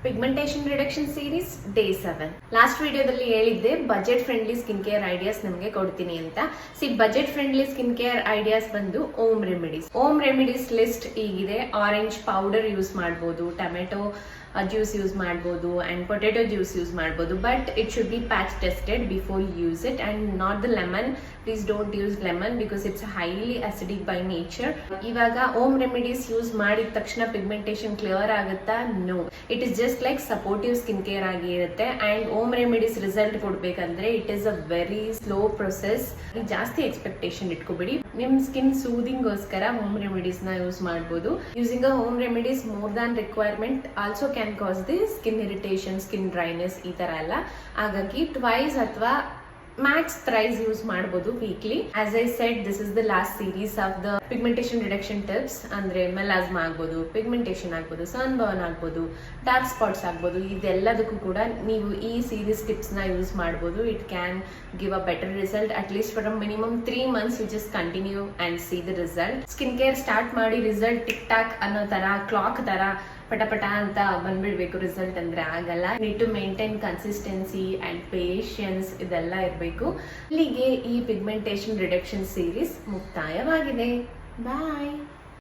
Pigmentation reduction series day 7. Last ವಿಡಿಯೋದಲ್ಲಿ ಹೇಳಿದ್ದೆ budget friendly skin care ideas ನಿಮಗೆ ಕೊಡ್ತೀನಿ ಅಂತ. Budget friendly skin care ideas ಬಂದು ಓಮ್ ರೆಮಿಡೀಸ್ ಲಿಸ್ಟ್ ಈಗಿದೆ. ಆರೆಂಜ್ ಪೌಡರ್ ಯೂಸ್ ಮಾಡಬಹುದು, ಟೊಮೆಟೊ ಜ್ಯೂಸ್ ಯೂಸ್ ಮಾಡಬಹುದು ಅಂಡ್ ಪೊಟೆಟೊ ಜ್ಯೂಸ್ ಯೂಸ್ ಮಾಡಬಹುದು. But it should be patch tested before use it and not the lemon. Please don't use lemon because it's highly acidic by nature. ಇವಾಗ home remedies use ಮಾಡಿದ ತಕ್ಷಣ pigmentation clear ಆಗುತ್ತಾ? No. It is just like supportive skin care ಆಗಿ ಇರುತ್ತೆ. And home remedies result ಕೊಡ್ಬೇಕಂದ್ರೆ it is a very slow process. ಜಾಸ್ತಿ expectation ಇಟ್ಕೋಬೇಡಿ. ನಿಮ್ ಸ್ಕಿನ್ ಸೂದಿಂಗ್ ಗೋಸ್ಕರ ಹೋಮ್ ರೆಮಿಡೀಸ್ ನ ಯೂಸ್ ಮಾಡಬಹುದು. Using a home remedies more than requirement also can cause the skin irritation, skin dryness ಈ ತರ ಎಲ್ಲ. ಹಾಗಾಗಿ ಟ್ವೈಸ್ ಅಥವಾ ಮ್ಯಾಕ್ಸ್ ಥ್ರೈಸ್ ಯೂಸ್ ಮಾಡಬಹುದು weekly. As I said, this is the last series of the pigmentation reduction tips. ಅಂದ್ರೆ melasma ಆಗ್ಬೋದು, pigmentation ಆಗ್ಬೋದು, sunburn ಆಗ್ಬೋದು, ಡಾರ್ಕ್ ಸ್ಪಾಟ್ಸ್ ಆಗ್ಬೋದು. ಇದೆಲ್ಲದಕ್ಕೂ ಕೂಡ ನೀವು ಈ ಸೀರೀಸ್ ಟಿಪ್ಸ್ ನ ಯೂಸ್ ಮಾಡಬಹುದು. It can give a better result. At least for minimum 3 months you just continue and see the result. Skin care start ಮಾಡಿ ರಿಸಲ್ಟ್ ಟಿಕ್ ಟಾಕ್ ಅನ್ನೋ ತರ, ಕ್ಲಾಕ್ ತರ ಪಟ ಅಂತ ಬಂದ್ಬಿಡ್ಬೇಕು ರಿಸಲ್ಟ್ ಅಂದ್ರೆ ಆಗಲ್ಲ. Need to maintain consistency and patience, ಇದೆಲ್ಲ ಇರಬೇಕು. ಇಲ್ಲಿಗೆ ಈ ಪಿಗ್ಮೆಂಟೇಷನ್ ರಿಡಕ್ಷನ್ ಸೀರೀಸ್ ಮುಕ್ತಾಯವಾಗಿದೆ. ಬಾಯ್.